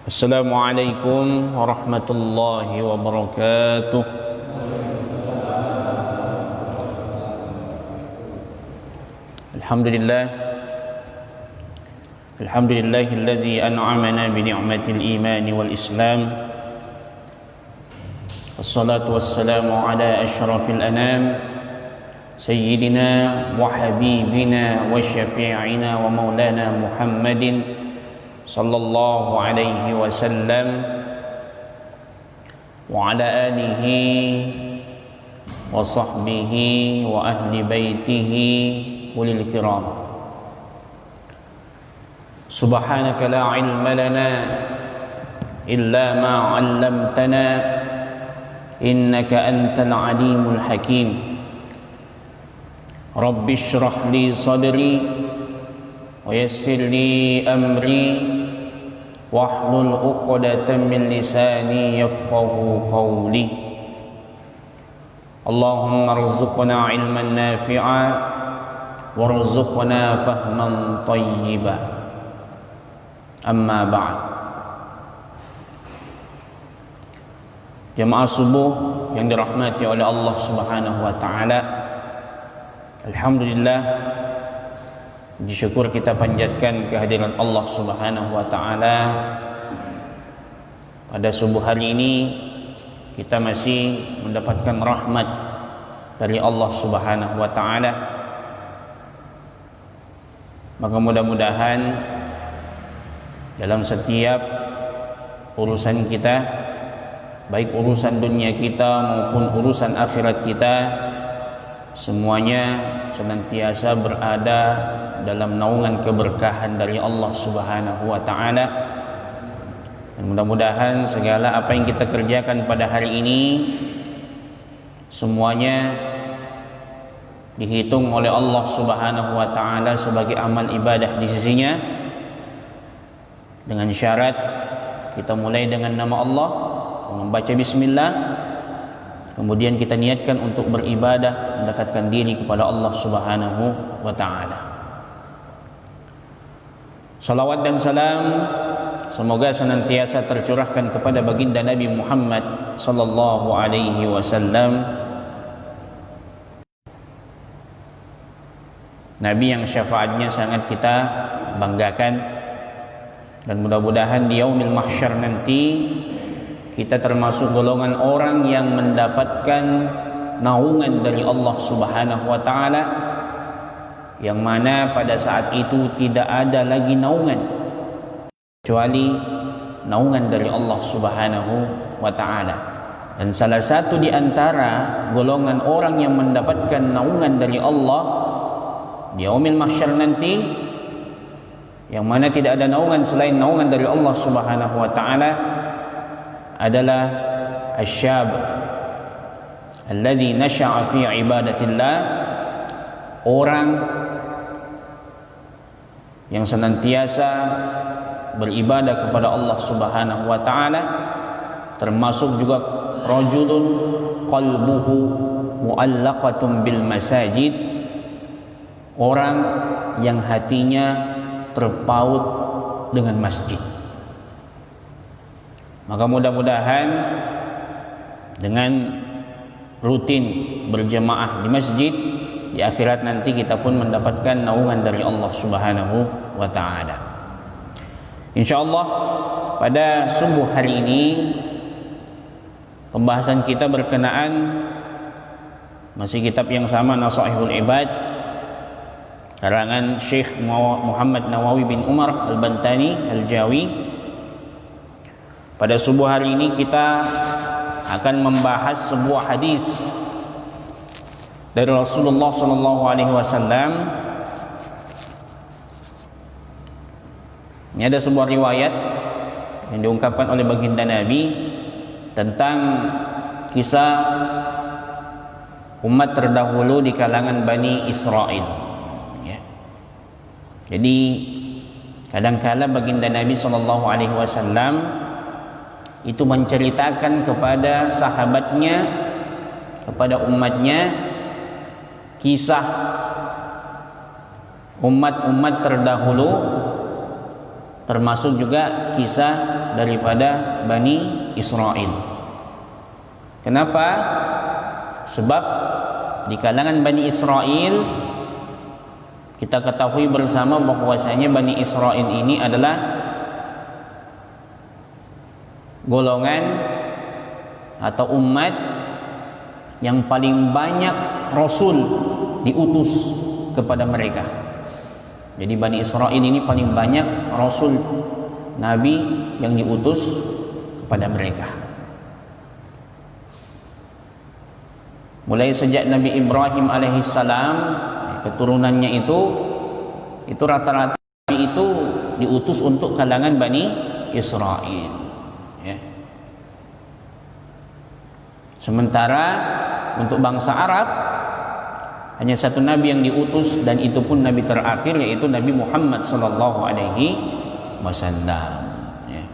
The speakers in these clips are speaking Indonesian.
Assalamualaikum warahmatullahi wabarakatuh. Alhamdulillahilladzi an'amana bi ni'matil imani wal islam. Wassalatu wassalamu ala asyrafil anam sayyidina wa habibina wa syafi'ina wa maulana Muhammadin sallallahu alaihi wasallam wa ala alihi wa sahbihi wa ahli baitihi ulil kiram. Subhanaka la ilma lana illa ma 'allamtana innaka antal alimul hakim. Rabbi shrah li sadri wa yassir li amri wahlul 'uqdatam min lisani yafqahu qawli. Allahumma rzuqna ilman nafi'a warzuqna fahman thayyiba. Amma ba'd. Jamaah subuh yang dirahmati oleh Allah Subhanahu wa taala, alhamdulillah, puji syukur kita panjatkan kehadiran Allah Subhanahu wa taala. Pada subuh hari ini kita masih mendapatkan rahmat dari Allah Subhanahu wa taala. Maka mudah-mudahan dalam setiap urusan kita, baik urusan dunia kita maupun urusan akhirat kita, semuanya senantiasa berada dalam naungan keberkahan dari Allah Subhanahu wa taala. Dan mudah-mudahan segala apa yang kita kerjakan pada hari ini semuanya dihitung oleh Allah Subhanahu wa taala sebagai amal ibadah di sisinya, dengan syarat kita mulai dengan nama Allah, membaca bismillah, kemudian kita niatkan untuk beribadah, mendekatkan diri kepada Allah Subhanahu wa taala. Salawat dan salam semoga senantiasa tercurahkan kepada baginda Nabi Muhammad sallallahu alaihi wasallam, Nabi yang syafaatnya sangat kita banggakan. Dan mudah-mudahan di yaumil mahsyar nanti kita termasuk golongan orang yang mendapatkan naungan dari Allah Subhanahu wa taala, yang mana pada saat itu tidak ada lagi naungan kecuali naungan dari Allah Subhanahu wa taala. Dan salah satu di antara golongan orang yang mendapatkan naungan dari Allah di yaumil mahsyar nanti, yang mana tidak ada naungan selain naungan dari Allah Subhanahu wa taala, adalah asyab alladzi nasha'a fi ibadatillah, orang yang senantiasa beribadah kepada Allah Subhanahu wa taala, termasuk juga rajulun qalbuhu mu'allaqatun bil masajid, orang yang hatinya terpaut dengan masjid. Maka mudah-mudahan dengan rutin berjamaah di masjid, di akhirat nanti kita pun mendapatkan naungan dari Allah Subhanahu wa taala. Insyaallah pada subuh hari ini pembahasan kita berkenaan masih kitab yang sama, Nasaihul Ibad, karangan Syekh Muhammad Nawawi bin Umar Al-Bantani Al-Jawi. Pada subuh hari ini kita akan membahas sebuah hadis dari Rasulullah sallallahu alaihi wasallam. Ini ada sebuah riwayat yang diungkapkan oleh baginda Nabi tentang kisah umat terdahulu di kalangan Bani Israel. Jadi kadang-kala baginda Nabi sallallahu alaihi wasallam itu menceritakan kepada sahabatnya, kepada umatnya, kisah umat-umat terdahulu termasuk juga kisah daripada Bani Israel. Kenapa? Sebab di kalangan Bani Israel kita ketahui bersama bahwasanya Bani Israel ini adalah golongan atau umat yang paling banyak Rasul diutus kepada mereka. Jadi Bani Israel ini paling banyak Rasul, Nabi yang diutus kepada mereka. Mulai sejak Nabi Ibrahim alaihissalam, keturunannya itu rata-rata itu diutus untuk kalangan Bani Israel. Ya. Sementara untuk bangsa Arab hanya satu nabi yang diutus, dan itu pun nabi terakhir, yaitu Nabi Muhammad sallallahu alaihi wasallam. Ya.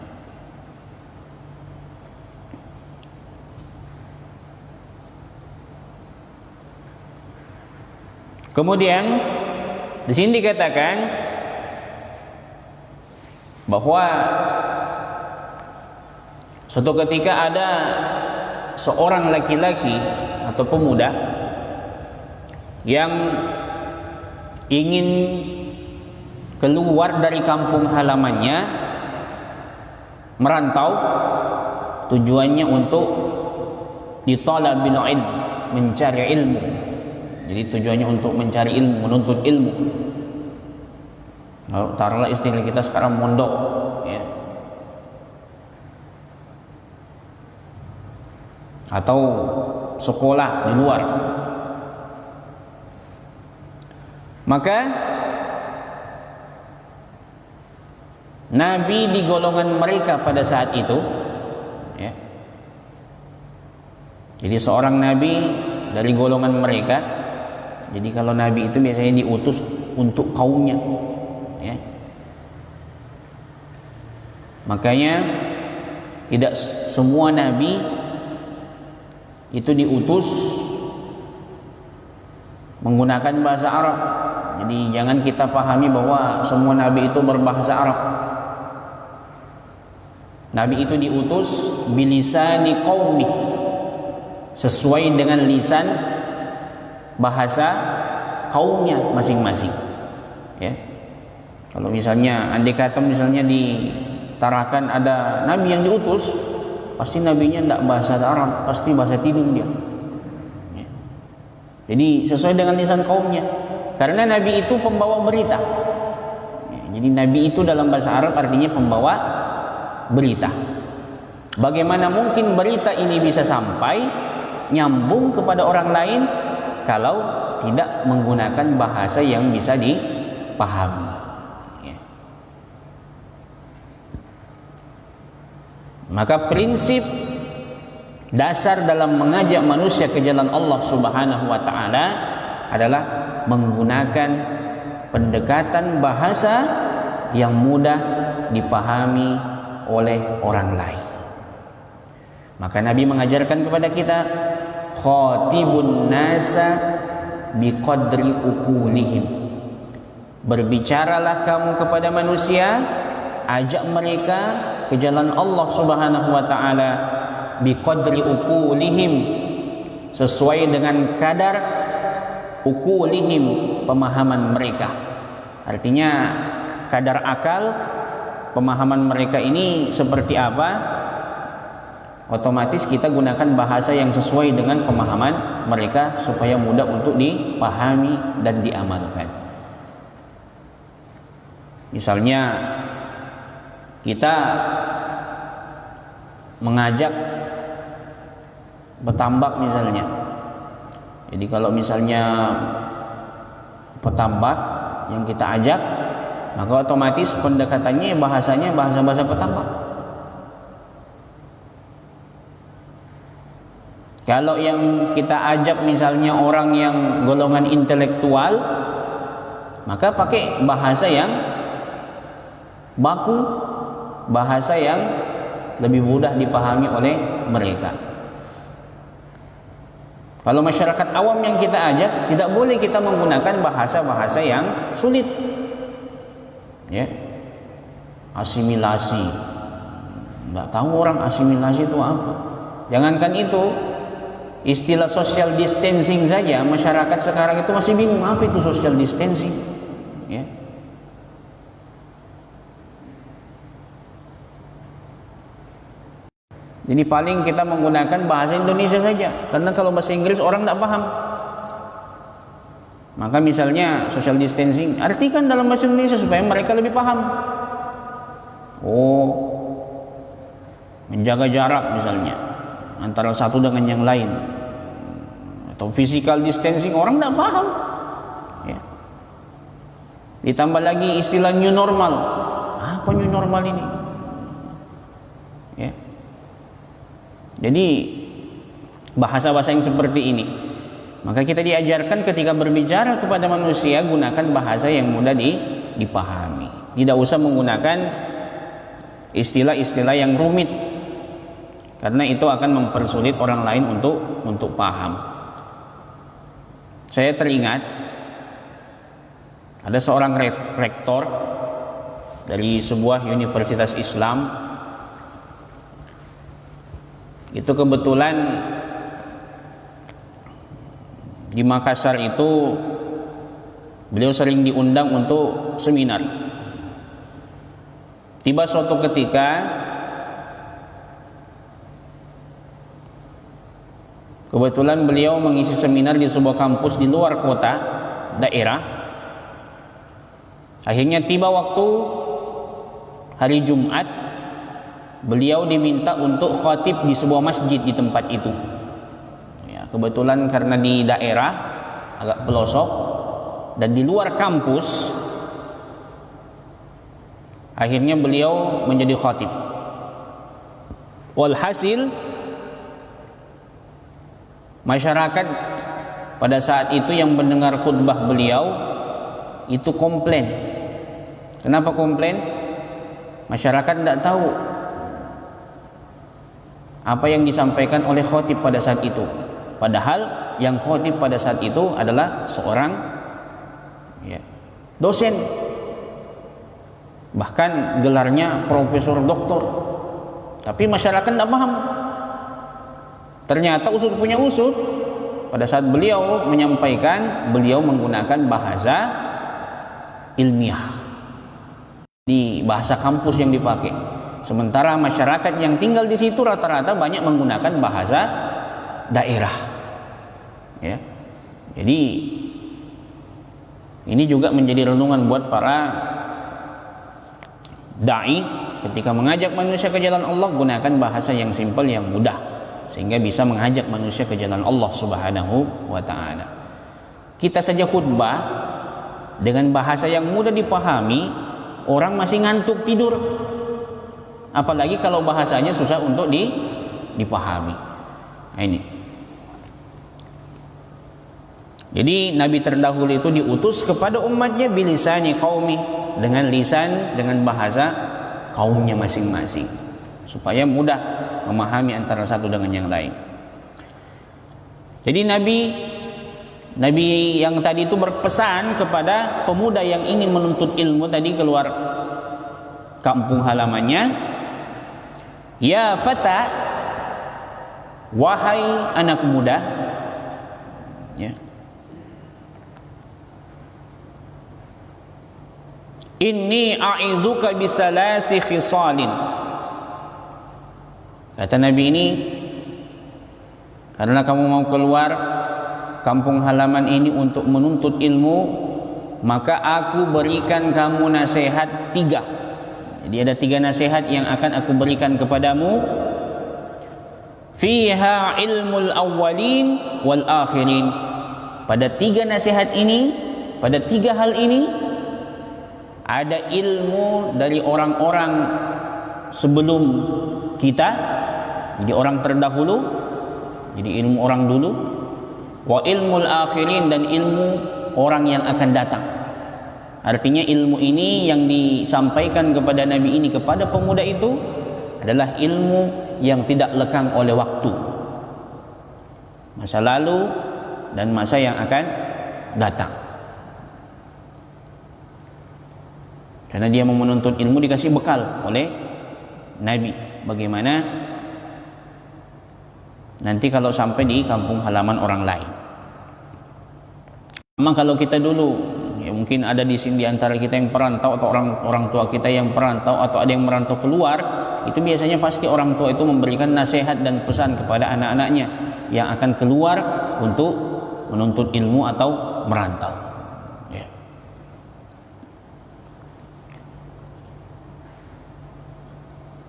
Kemudian di sini dikatakan bahwa suatu ketika ada seorang laki-laki atau pemuda yang ingin keluar dari kampung halamannya, merantau, tujuannya untuk ditalabil ilm, mencari ilmu. Jadi tujuannya untuk mencari ilmu, menuntut ilmu. Kalau taruhlah istilah kita sekarang mondok, ya. Atau sekolah di luar. Maka Nabi di golongan mereka pada saat itu, ya. Jadi seorang Nabi dari golongan mereka. Jadi kalau Nabi itu biasanya diutus untuk kaumnya, ya. Makanya tidak semua Nabi itu diutus menggunakan bahasa Arab. Jadi jangan kita pahami bahwa semua Nabi itu berbahasa Arab. Nabi itu diutus bilisani qaumi, sesuai dengan lisan bahasa kaumnya masing-masing. Ya. Kalau misalnya andai kata misalnya ditarakan ada Nabi yang diutus, pasti nabinya tidak bahasa Arab, pasti bahasa Tidung dia. Ya. Jadi sesuai dengan lisan kaumnya. Karena Nabi itu pembawa berita. Ya, jadi Nabi itu dalam bahasa Arab artinya pembawa berita. Bagaimana mungkin berita ini bisa sampai nyambung kepada orang lain kalau tidak menggunakan bahasa yang bisa dipahami? Ya. Maka prinsip dasar dalam mengajak manusia ke jalan Allah Subhanahu wa taala adalah menggunakan pendekatan bahasa yang mudah dipahami oleh orang lain. Maka Nabi mengajarkan kepada kita, khatibun nasa biqadri uqulihim. Berbicaralah kamu kepada manusia, ajak mereka ke jalan Allah Subhanahu wa taala biqadri uqulihim, sesuai dengan kadar uqulihim, pemahaman mereka. Artinya kadar akal pemahaman mereka ini seperti apa, otomatis kita gunakan bahasa yang sesuai dengan pemahaman mereka supaya mudah untuk dipahami dan diamalkan. Misalnya kita mengajak petambak misalnya. Jadi kalau misalnya petambak yang kita ajak, maka otomatis pendekatannya bahasanya bahasa-bahasa petambak. Kalau yang kita ajak misalnya orang yang golongan intelektual, maka pakai bahasa yang baku, bahasa yang lebih mudah dipahami oleh mereka. Kalau masyarakat awam yang kita ajak, tidak boleh kita menggunakan bahasa-bahasa yang sulit. Ya. asimilasi. Nggak tahu orang asimilasi itu apa. Jangankan itu, istilah social distancing saja masyarakat sekarang itu masih bingung apa itu social distancing, ya. Jadi paling kita menggunakan bahasa Indonesia saja, karena kalau bahasa Inggris orang tidak paham. Maka misalnya social distancing, artikan dalam bahasa Indonesia supaya mereka lebih paham. Oh, menjaga jarak misalnya antara satu dengan yang lain, atau physical distancing, orang tidak paham, ya. Ditambah lagi istilah new normal. Apa new normal ini? Ya. Jadi bahasa-bahasa yang seperti ini, maka kita diajarkan ketika berbicara kepada manusia, gunakan bahasa yang mudah dipahami. Tidak usah menggunakan istilah-istilah yang rumit, karena itu akan mempersulit orang lain untuk paham. Saya teringat ada seorang rektor dari sebuah universitas Islam. Itu kebetulan di Makassar itu beliau sering diundang untuk seminar. Tiba suatu ketika kebetulan beliau mengisi seminar di sebuah kampus di luar kota daerah. Akhirnya tiba waktu hari Jumat, beliau diminta untuk khatib di sebuah masjid di tempat itu. Ya, kebetulan karena di daerah agak pelosok dan di luar kampus, akhirnya beliau menjadi khatib. Walhasil masyarakat pada saat itu yang mendengar khutbah beliau itu komplain. Kenapa komplain? Masyarakat tidak tahu apa yang disampaikan oleh khatib pada saat itu. Padahal yang khatib pada saat itu adalah seorang, ya, dosen, bahkan gelarnya profesor doktor. Tapi masyarakat tidak paham. Ternyata usut punya usut. Pada saat beliau menyampaikan, beliau menggunakan bahasa ilmiah di bahasa kampus yang dipakai. Sementara masyarakat yang tinggal di situ rata-rata banyak menggunakan bahasa daerah, ya. Jadi ini juga menjadi renungan buat para dai ketika mengajak manusia ke jalan Allah, gunakan bahasa yang simpel, yang mudah, sehingga bisa mengajak manusia ke jalan Allah Subhanahu wa ta'ala. Kita saja khutbah dengan bahasa yang mudah dipahami, orang masih ngantuk tidur. Apalagi kalau bahasanya susah untuk dipahami. Nah, ini. Jadi Nabi terdahulu itu diutus kepada umatnya bilisani qaumi, dengan lisan, dengan bahasa kaumnya masing-masing, supaya mudah memahami antara satu dengan yang lain. Jadi Nabi yang tadi itu berpesan kepada pemuda yang ingin menuntut ilmu tadi keluar kampung halamannya, ya fata, wahai anak muda, ya, inni a'idzuka bisalasi khisalin. Kata Nabi ini, karena kamu mau keluar kampung halaman ini untuk menuntut ilmu, maka aku berikan kamu nasihat 3. Jadi ada 3 nasihat yang akan aku berikan kepadamu. Fiha ilmul awwalin wal akhirin. Pada 3 nasihat ini, pada 3 hal ini, ada ilmu dari orang-orang sebelum kita, jadi orang terdahulu, jadi ilmu orang dulu. Wa ilmul akhirin, dan ilmu orang yang akan datang. Artinya ilmu ini yang disampaikan kepada Nabi ini kepada pemuda itu adalah ilmu yang tidak lekang oleh waktu, masa lalu dan masa yang akan datang. Karena dia mau menuntut ilmu dikasih bekal oleh Nabi. Bagaimana nanti kalau sampai di kampung halaman orang lain. Memang kalau kita dulu, ya mungkin ada di sini di antara kita yang perantau atau orang tua kita yang perantau atau ada yang merantau keluar, itu biasanya pasti orang tua itu memberikan nasihat dan pesan kepada anak-anaknya yang akan keluar untuk menuntut ilmu atau merantau. Ya.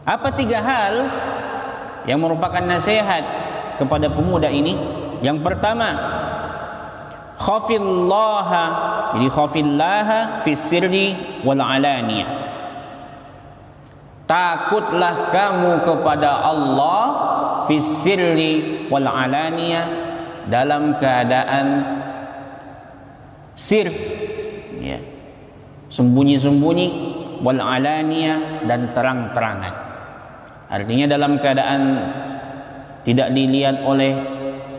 Apa 3 hal yang merupakan nasihat kepada pemuda ini? Yang pertama, khafillaha, jadi khafillaha fis sirri wal alaniyah. Takutlah kamu kepada Allah fis sirri wal alaniyah, dalam keadaan sir, ya, sembunyi-sembunyi, wal alaniyah, dan terang-terangan. Artinya dalam keadaan tidak dilihat oleh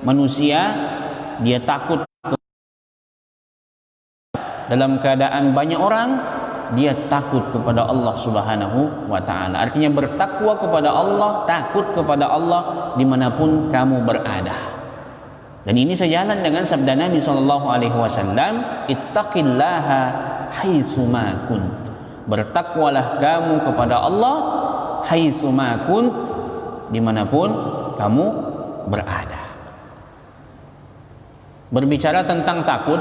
manusia, dia takut. Dalam keadaan banyak orang, dia takut kepada Allah Subhanahu wa ta'ala. Artinya bertakwa kepada Allah, takut kepada Allah dimanapun kamu berada. Dan ini sejalan dengan sabda Nabi SAW, ittaqillaha haitsuma kunt. Bertakwalah kamu kepada Allah haitsuma kunt, dimanapun kamu berada. Berbicara tentang takut,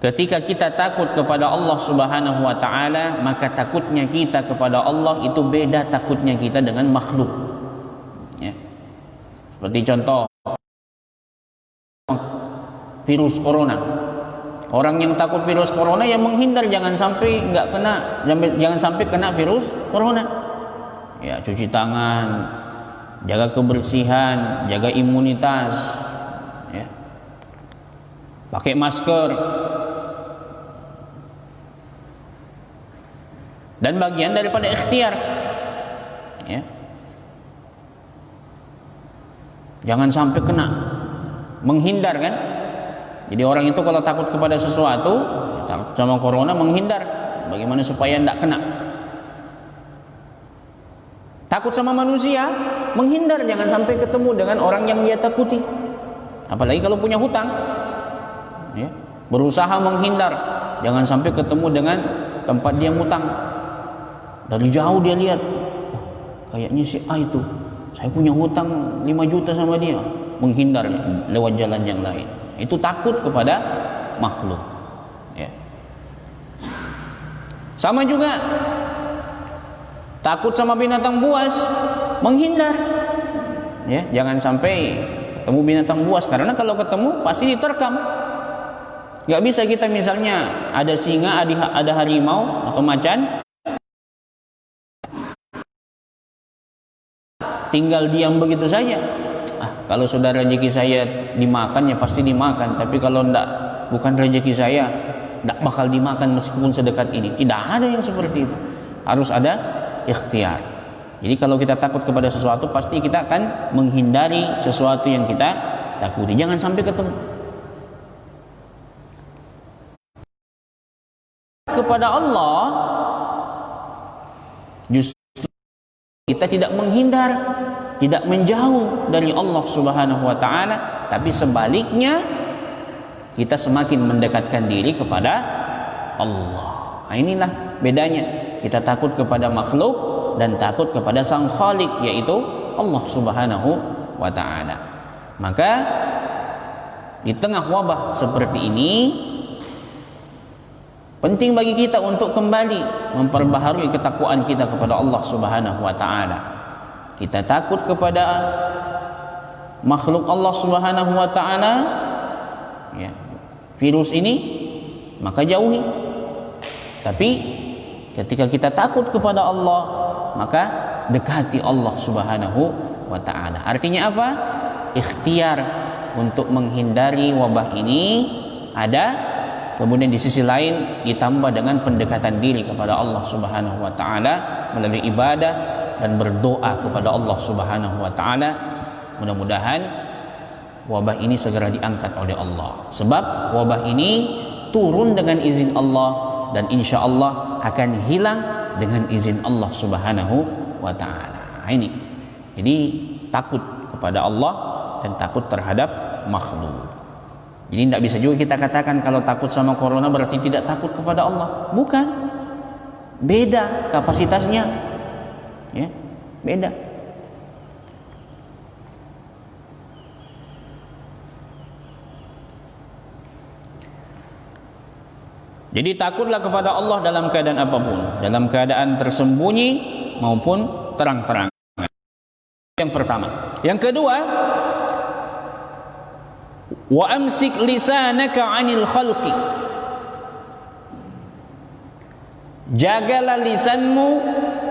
ketika kita takut kepada Allah Subhanahu wa ta'ala, maka takutnya kita kepada Allah itu beda takutnya kita dengan makhluk, ya. Seperti contoh virus corona. Orang yang takut virus corona yang menghindar jangan sampai jangan sampai kena virus corona. Ya, cuci tangan, jaga kebersihan, jaga imunitas, ya. Pakai masker. Dan bagian daripada ikhtiar, ya. Jangan sampai kena, menghindar kan. Jadi orang itu kalau takut kepada sesuatu, ya, takut sama corona, menghindar. Bagaimana supaya tidak kena? Takut sama manusia, menghindar, jangan sampai ketemu dengan orang yang dia takuti. Apalagi kalau punya hutang, ya, berusaha menghindar, jangan sampai ketemu dengan tempat dia ngutang. Dari jauh dia lihat, oh, kayaknya si A itu, saya punya hutang 5 juta sama dia, menghindar lewat jalan yang lain. Itu takut kepada makhluk, ya. Sama juga takut sama binatang buas, menghindar, ya, jangan sampai ketemu binatang buas, karena kalau ketemu pasti diterkam. Gak bisa kita misalnya ada singa, ada harimau atau macan, tinggal diam begitu saja. Kalau sudah rezeki saya dimakan, ya pasti dimakan. Tapi kalau bukan rezeki saya, tidak bakal dimakan meskipun sedekat ini. Tidak ada yang seperti itu. Harus ada ikhtiar. Jadi kalau kita takut kepada sesuatu, pasti kita akan menghindari sesuatu yang kita takuti. Jangan sampai ketemu. Kepada Allah, justru kita tidak menghindar, tidak menjauh dari Allah Subhanahu wa ta'ala, tapi sebaliknya kita semakin mendekatkan diri kepada Allah. Nah, inilah bedanya. Kita takut kepada makhluk dan takut kepada Sang Khalik, yaitu Allah Subhanahu wa ta'ala. Maka di tengah wabah seperti ini, penting bagi kita untuk kembali memperbaharui ketakwaan kita kepada Allah Subhanahu wa ta'ala. Kita takut kepada makhluk Allah Subhanahu wa ta'ala, ya, virus ini, maka jauhi. Tapi ketika kita takut kepada Allah, maka dekati Allah Subhanahu wa ta'ala. Artinya apa? Ikhtiar untuk menghindari wabah ini ada, kemudian di sisi lain ditambah dengan pendekatan diri kepada Allah Subhanahu wa ta'ala melalui ibadah dan berdoa kepada Allah Subhanahu wa ta'ala. Mudah-mudahan wabah ini segera diangkat oleh Allah. Sebab wabah ini turun dengan izin Allah dan insya Allah akan hilang dengan izin Allah Subhanahu wa ta'ala. Ini jadi takut kepada Allah dan takut terhadap makhluk. Jadi tidak bisa juga kita katakan kalau takut sama corona berarti tidak takut kepada Allah. Bukan, beda kapasitasnya, ya, beda. Jadi takutlah kepada Allah dalam keadaan apapun, dalam keadaan tersembunyi maupun terang-terang. Yang pertama. Yang kedua, wa amsik lisanaka 'anil khalqi. Jagalah lisanmu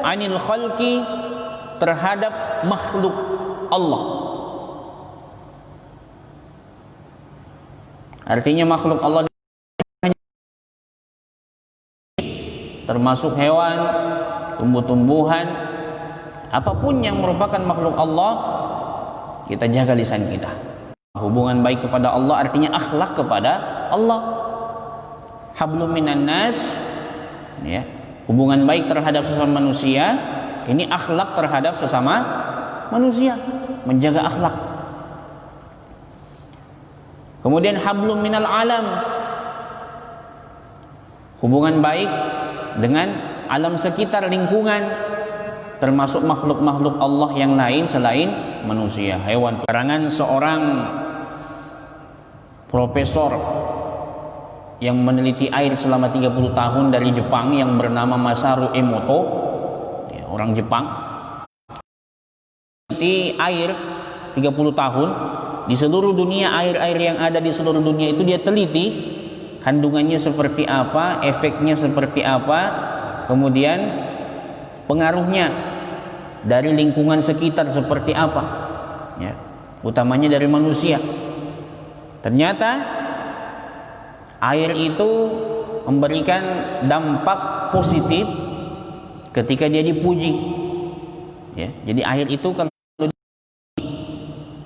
'anil khalqi, terhadap makhluk Allah. Artinya makhluk Allah termasuk hewan, tumbuh-tumbuhan, apapun yang merupakan makhluk Allah, kita jaga lisan kita. Hubungan baik kepada Allah artinya akhlak kepada Allah. Hablum minan nas, ya, hubungan baik terhadap sesama manusia, ini akhlak terhadap sesama manusia, menjaga akhlak. Kemudian hablum minal alam, hubungan baik dengan alam sekitar, lingkungan, termasuk makhluk-makhluk Allah yang lain selain manusia, hewan. Keterangan seorang profesor yang meneliti air selama 30 tahun dari Jepang yang bernama Masaru Emoto, ya, orang Jepang, meneliti air 30 tahun di seluruh dunia. Air-air yang ada di seluruh dunia itu dia teliti, kandungannya seperti apa, efeknya seperti apa, kemudian pengaruhnya dari lingkungan sekitar seperti apa, ya, utamanya dari manusia. Ternyata air itu memberikan dampak positif ketika dia dipuji, ya. Jadi air itu kalau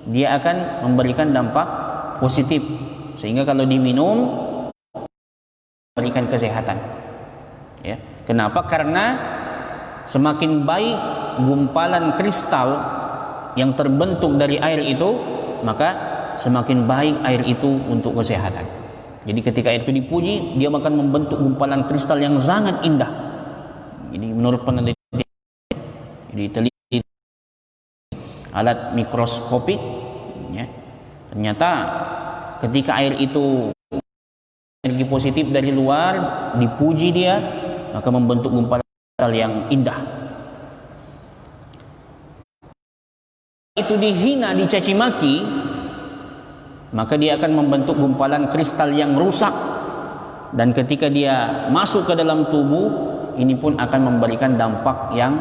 dia akan memberikan dampak positif, sehingga kalau diminum memberikan kesehatan, ya. Kenapa? Karena semakin baik gumpalan kristal yang terbentuk dari air itu, maka semakin baik air itu untuk kesehatan. Jadi ketika air itu dipuji, dia akan membentuk gumpalan kristal yang sangat indah. Jadi menurut penelitian, jadi teliti alat mikroskopik, ya, ternyata ketika air itu energi positif dari luar dipuji dia, maka membentuk gumpalan kristal yang indah. Itu dihina, dicaci maki, maka dia akan membentuk gumpalan kristal yang rusak, dan ketika dia masuk ke dalam tubuh, ini pun akan memberikan dampak yang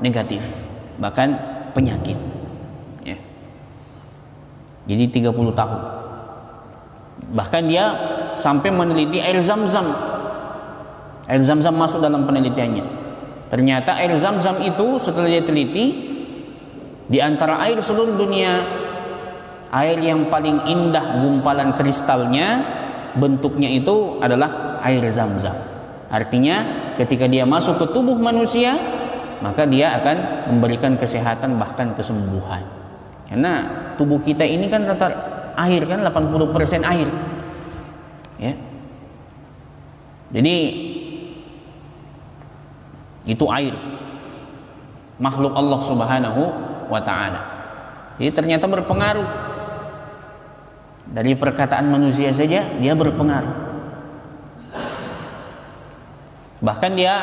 negatif, bahkan penyakit, ya. Jadi 30 tahun. Bahkan dia sampai meneliti air Zam-Zam. Air Zam-Zam masuk dalam penelitiannya. Ternyata air Zam-Zam itu setelah dia teliti, di antara air seluruh dunia, air yang paling indah gumpalan kristalnya, bentuknya itu adalah air Zam-Zam. Artinya ketika dia masuk ke tubuh manusia, maka dia akan memberikan kesehatan, bahkan kesembuhan. Karena tubuh kita ini kan rata air, kan 80% air, ya. Jadi itu air, makhluk Allah Subhanahu wa ta'ala. Jadi ternyata berpengaruh. Dari perkataan manusia saja dia berpengaruh. Bahkan dia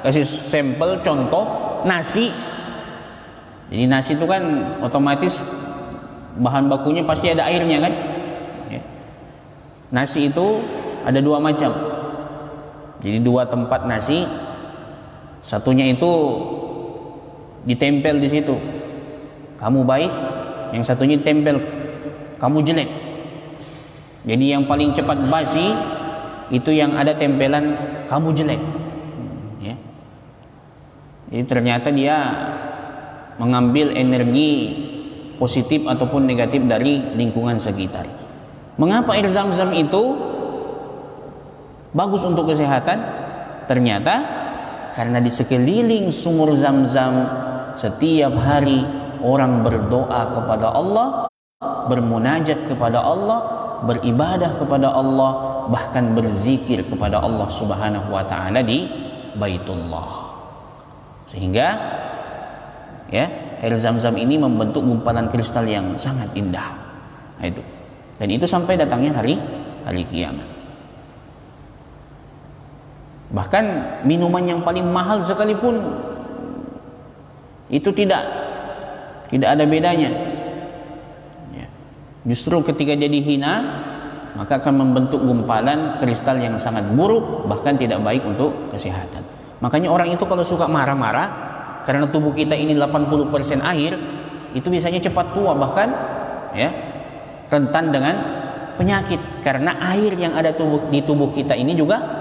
kasih sampel contoh nasi. Jadi nasi itu kan otomatis bahan bakunya pasti ada airnya, kan, ya. Nasi itu ada dua macam. Jadi dua tempat nasi, satunya itu ditempel di situ, kamu baik, yang satunya ditempel, kamu jelek. Jadi yang paling cepat basi itu yang ada tempelan kamu jelek, ya. Jadi ternyata dia mengambil energi positif ataupun negatif dari lingkungan sekitar. Mengapa air Zam-Zam itu bagus untuk kesehatan. Ternyata karena di sekeliling sumur Zam-Zam setiap hari orang berdoa kepada Allah, bermunajat kepada Allah, beribadah kepada Allah, bahkan berzikir kepada Allah Subhanahu wa taala di Baitullah. Sehingga ya, air Zam-Zam ini membentuk gumpalan kristal yang sangat indah. Nah, itu. Dan itu sampai datangnya hari kiamat. Bahkan minuman yang paling mahal sekalipun itu tidak ada bedanya. Ya. Justru ketika jadi hina, maka akan membentuk gumpalan kristal yang sangat buruk, bahkan tidak baik untuk kesehatan. Makanya orang itu kalau suka marah-marah, karena tubuh kita ini 80% air, itu biasanya cepat tua, bahkan ya rentan dengan penyakit, karena air yang ada di tubuh kita ini juga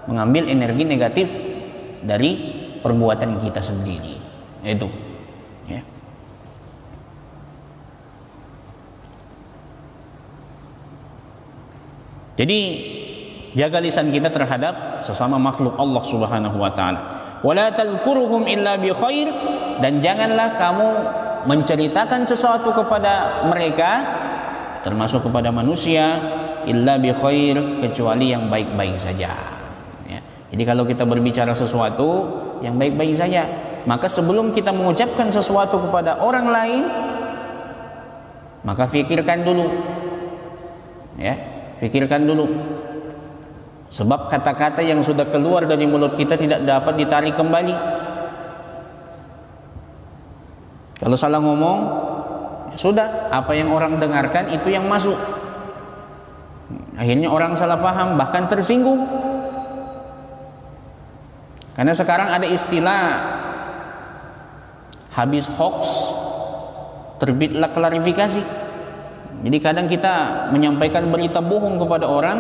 mengambil energi negatif dari perbuatan kita sendiri. Itu ya. Jadi jaga lisan kita terhadap sesama makhluk Allah Subhanahu wa taala. Wala tazkuruhum illa bi khair, dan janganlah kamu menceritakan sesuatu kepada mereka, termasuk kepada manusia, illa bi khair, kecuali yang baik-baik saja. Ya. Jadi kalau kita berbicara sesuatu yang baik-baik saja, maka sebelum kita mengucapkan sesuatu kepada orang lain, maka fikirkan dulu. Ya, fikirkan dulu. Sebab kata-kata yang sudah keluar dari mulut kita tidak dapat ditarik kembali. Kalau salah ngomong, ya sudah, apa yang orang dengarkan itu yang masuk. Akhirnya orang salah paham, bahkan tersinggung. Karena sekarang ada istilah habis hoax terbitlah klarifikasi. Jadi kadang kita menyampaikan berita bohong kepada orang,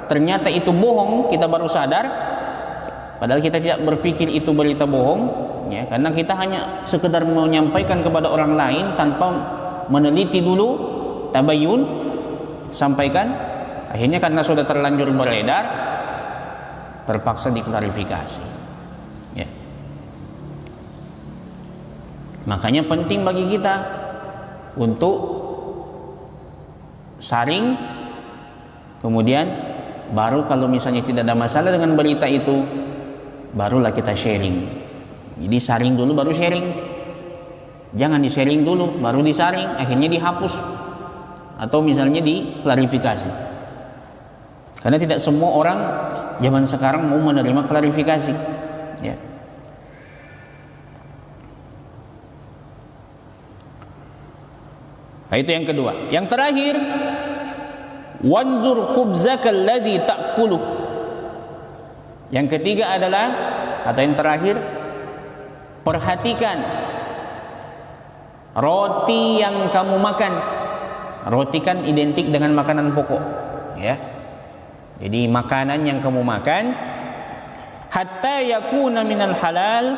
ternyata itu bohong, kita baru sadar, padahal kita tidak berpikir itu berita bohong, ya, karena kita hanya sekedar menyampaikan kepada orang lain tanpa meneliti dulu, tabayun, sampaikan. Akhirnya karena sudah terlanjur beredar, terpaksa diklarifikasi. Ya. Makanya penting bagi kita untuk saring, kemudian baru kalau misalnya tidak ada masalah dengan berita itu, barulah kita sharing. Jadi saring dulu baru sharing. Jangan di-sharing dulu baru disaring, akhirnya dihapus atau misalnya diklarifikasi. Karena tidak semua orang zaman sekarang mau menerima klarifikasi. Ya. Nah, itu yang kedua. Yang terakhir, wanzur khubzaka alladhi ta'kuluh. Yang ketiga adalah, atau yang terakhir, perhatikan roti yang kamu makan. Roti kan identik dengan makanan pokok, ya. Jadi makanan yang kamu makan, hatta yakuna minal halal,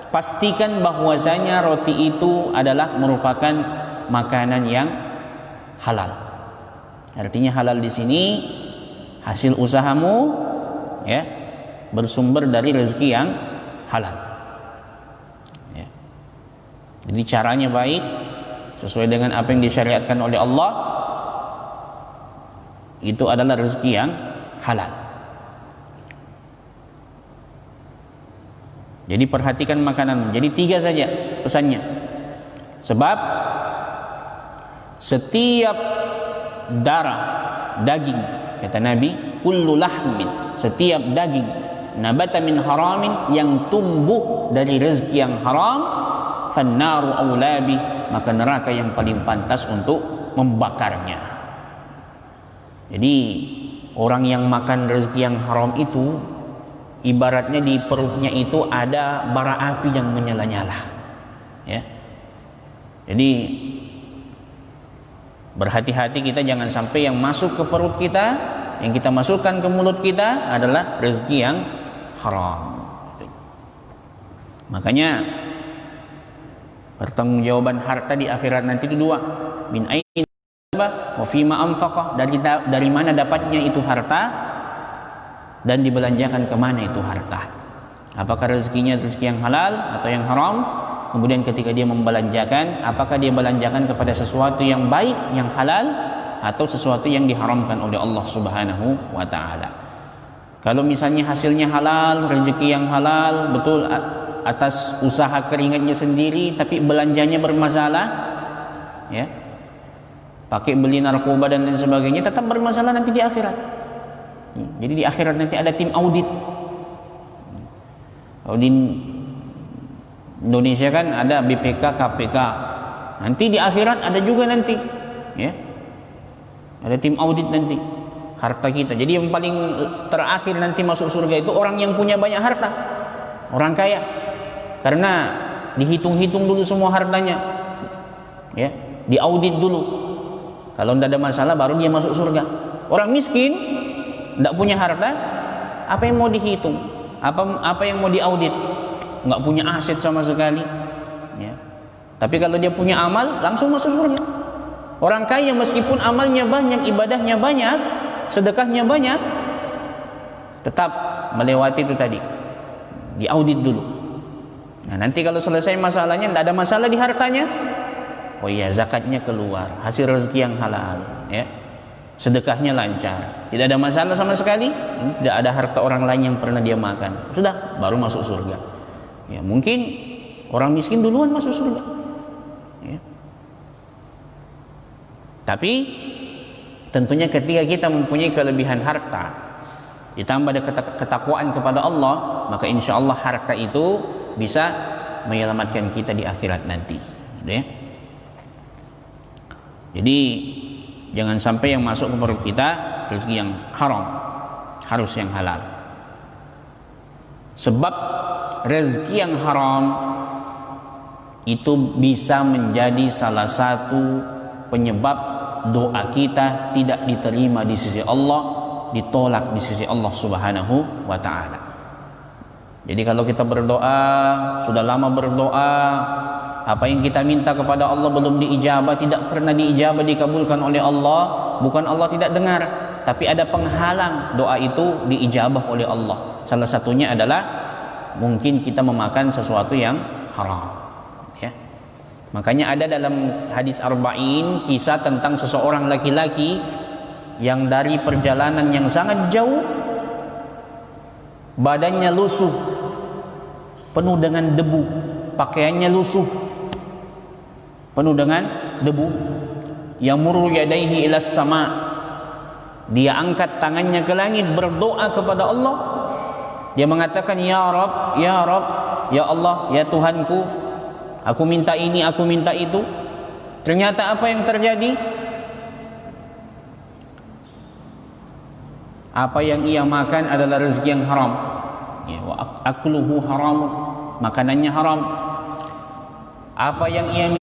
pastikan bahwasanya roti itu adalah merupakan makanan yang halal. Artinya halal di sini hasil usahamu, ya, bersumber dari rezeki yang halal. Ya. Jadi caranya baik, sesuai dengan apa yang disyariatkan oleh Allah, itu adalah rezeki yang halal. Jadi perhatikan makanan. Jadi 3 saja pesannya. Sebab setiap darah, daging, kata Nabi, kullu lahmin, setiap daging, nabata min haramin, yang tumbuh dari rezeki yang haram, fannaru aulabi, maka neraka yang paling pantas untuk membakarnya. Jadi orang yang makan rezeki yang haram itu, ibaratnya di perutnya itu ada bara api yang menyala-nyala. Ya. Jadi berhati-hati kita, jangan sampai yang masuk ke perut kita, yang kita masukkan ke mulut kita adalah rezeki yang haram. Makanya pertanggungjawaban harta di akhirat nanti itu 2. Min aina wa fima anfaqa, dari mana dapatnya itu harta, dan dibelanjakan kemana itu harta. Apakah rezekinya rezeki yang halal atau yang haram? Kemudian ketika dia membelanjakan, apakah dia belanjakan kepada sesuatu yang baik, yang halal, atau sesuatu yang diharamkan oleh Allah Subhanahu wa taala. Kalau misalnya hasilnya halal, rezeki yang halal, betul atas usaha keringatnya sendiri, tapi belanjanya bermasalah, ya, pakai beli narkoba dan lain sebagainya, tetap bermasalah nanti di akhirat. Jadi di akhirat nanti ada tim audit. Audit Indonesia kan ada BPK, KPK. Nanti di akhirat ada juga nanti, ya, ada tim audit nanti harta kita. Jadi yang paling terakhir nanti masuk surga itu orang yang punya banyak harta, orang kaya, karena dihitung-hitung dulu semua hartanya, ya, diaudit dulu. Kalau tidak ada masalah baru dia masuk surga. Orang miskin tidak punya harta, apa yang mau dihitung, apa yang mau diaudit, nggak punya aset sama sekali, ya. Tapi kalau dia punya amal langsung masuk surga. Orang kaya meskipun amalnya banyak, ibadahnya banyak, sedekahnya banyak, tetap melewati itu tadi, diaudit dulu. Nah, nanti kalau selesai masalahnya, tidak ada masalah di hartanya, oh iya, zakatnya keluar, hasil rezeki yang halal, ya, sedekahnya lancar, tidak ada masalah sama sekali, tidak ada harta orang lain yang pernah dia makan, sudah, baru masuk surga. Ya, mungkin orang miskin duluan masuk surga, ya. Tapi tentunya ketika kita mempunyai kelebihan harta ditambah ada ketakwaan kepada Allah, maka insya Allah harta itu bisa menyelamatkan kita di akhirat nanti, gitu ya. Jadi jangan sampai yang masuk ke perut kita rezeki yang haram, harus yang halal. Sebab rezeki yang haram itu bisa menjadi salah satu penyebab doa kita tidak diterima di sisi Allah, ditolak di sisi Allah Subhanahu wa taala. Jadi kalau kita berdoa, sudah lama berdoa, apa yang kita minta kepada Allah belum diijabah, tidak pernah diijabah, dikabulkan oleh Allah, bukan Allah tidak dengar, tapi ada penghalang doa itu diijabah oleh Allah. Salah satunya adalah mungkin kita memakan sesuatu yang haram, ya. Makanya ada dalam hadis arba'in kisah tentang seseorang laki-laki yang dari perjalanan yang sangat jauh, badannya lusuh, penuh dengan debu, pakaiannya lusuh, penuh dengan debu. Yamurru yadaihi ilas sama, dia angkat tangannya ke langit berdoa kepada Allah. Dia mengatakan, ya Rabb, ya Rabb, ya Allah, ya Tuhanku, aku minta ini, aku minta itu. Ternyata apa yang terjadi? Apa yang ia makan adalah rezeki yang haram, ya, wa akluhu haram, makanannya haram. Apa yang ia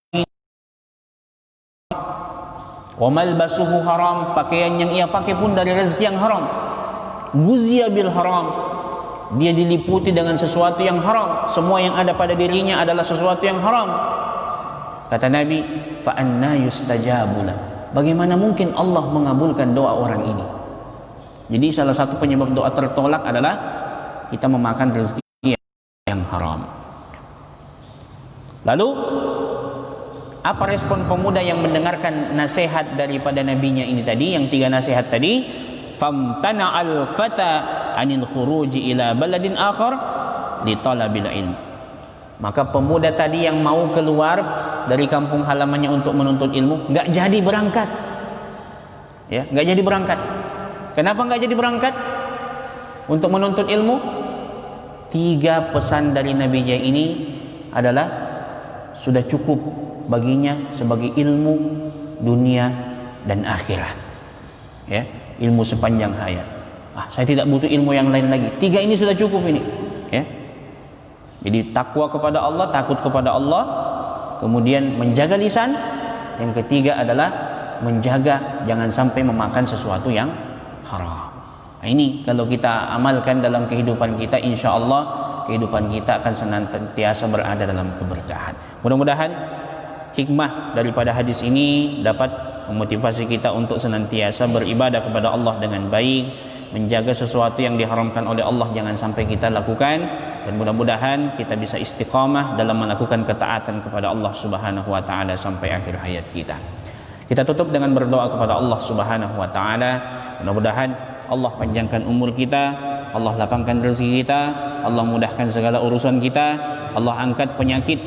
wa malbasuhu haram, pakaian yang ia pakai pun dari rezeki yang haram. Guziya bil haram, dia diliputi dengan sesuatu yang haram, semua yang ada pada dirinya adalah sesuatu yang haram. Kata Nabi, fa anna yustajabu lah, bagaimana mungkin Allah mengabulkan doa orang ini? Jadi salah satu penyebab doa tertolak adalah kita memakan rezeki yang haram. Lalu apa respon pemuda yang mendengarkan nasihat daripada nabinya ini tadi, yang 3 nasihat tadi? Famtana al-fata anil khuruji ila baladin akhar li talabil ilm. Maka pemuda tadi yang mau keluar dari kampung halamannya untuk menuntut ilmu, enggak jadi berangkat. Ya, enggak jadi berangkat. Kenapa enggak jadi berangkat untuk menuntut ilmu? 3 pesan dari nabinya ini adalah sudah cukup baginya sebagai ilmu dunia dan akhirat, ya, ilmu sepanjang hayat. Saya tidak butuh ilmu yang lain lagi, 3 ini sudah cukup ini, ya. Jadi takwa kepada Allah, takut kepada Allah, kemudian menjaga lisan, yang ketiga adalah menjaga jangan sampai memakan sesuatu yang haram. Nah, ini kalau kita amalkan dalam kehidupan kita, insya Allah kehidupan kita akan senantiasa berada dalam keberkahan. Mudah-mudahan hikmah daripada hadis ini dapat memotivasi kita untuk senantiasa beribadah kepada Allah dengan baik, menjaga sesuatu yang diharamkan oleh Allah jangan sampai kita lakukan, dan mudah-mudahan kita bisa istiqamah dalam melakukan ketaatan kepada Allah Subhanahu wa taala sampai akhir hayat kita. Kita tutup dengan berdoa kepada Allah Subhanahu wa taala. Mudah-mudahan Allah panjangkan umur kita, Allah lapangkan rezeki kita, Allah mudahkan segala urusan kita, Allah angkat penyakit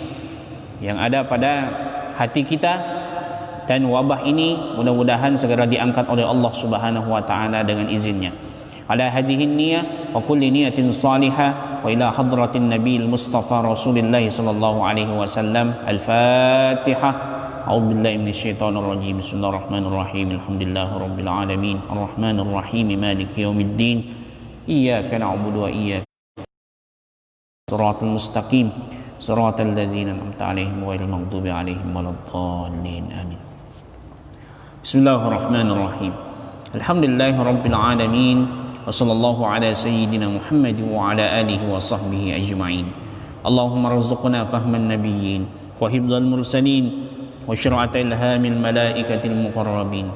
yang ada pada hati kita, dan wabah ini mudah-mudahan segera diangkat oleh Allah Subhanahu wa taala dengan izinnya. Ala hadhihi niyyah wa kulli niyatin salihah wa ila hadratin nabiyil mustafa Rasulillah sallallahu alaihi wasallam. Al-Fatihah. A'udzu billahi minasyaitonir rajim. Bismillahirrahmanirrahim. Alhamdulillahirabbil alamin. Arrahmanir rahim. Maliki yaumiddin. Iyyaka na'budu wa iyyaka siratal mustaqim. Siratal ladzina an'amta 'alaihim ghairil maghdubi 'alaihim waladdallin. Amin. Bismillahirrahmanirrahim. Alhamdulillahirabbil alamin. Wa sallallahu ala sayyidina Muhammad wa ala alihi wa sahbihi ajma'in. Allahumma rzuqna fahman nabiyyin wa hifdzal mursalin wa syir'ata ilhamil malaikatil muqarrabin.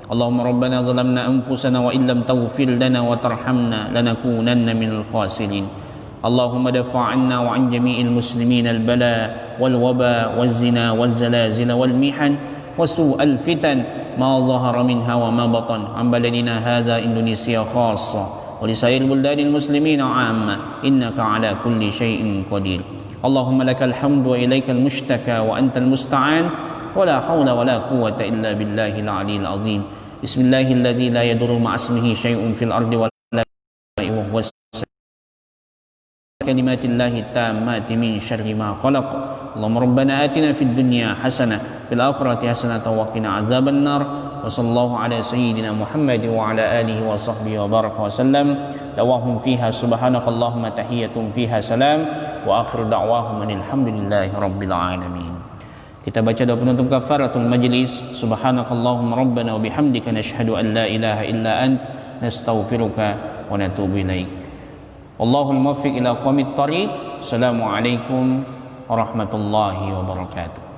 Allahumma rabbana zalamna anfusana wa illam taghfir lana wa tarhamna lanakunanna minal khasirin. Allahumma dafa' 'anna wa 'an jami'il muslimin al-bala wal waba waz zina waz zalazil wal mihan wa su'al fitan ما ظهر منها وما بطن عن بلدنا هذا إندونيسيا خاصة ولسائر بلدان المسلمين عامة إنك على كل شيء قدير. اللهم لك الحمد وإليك المشتكى وأنت المستعان ولا حول ولا قوة إلا بالله العلي العظيم. بسم الله الذي لا يضر مع اسمه شيء في الأرض ولا وهو كلمات الله التامات من شر ما خلق. اللهم ربنا آتنا في الدنيا حسنة في الآخرة حسنة وقنا عذاب النار. وصلى الله على سيدنا محمد وعلى آله وصحبه وبارك وسلم. دعواهم فيها سبحانك اللهم تحية فيها سلام وآخر دعواهم أن الحمد لله رب العالمين. Kita baca doa penutup kafaratul majlis. Subhanakallahumma rabbana wa bihamdika nashhadu an la ilaha illa ant nastaghfiruka wa natubu ilaik. Allahul muwaffiq ila aqwamit thariq. Assalamualaikum warahmatullahi wabarakatuh.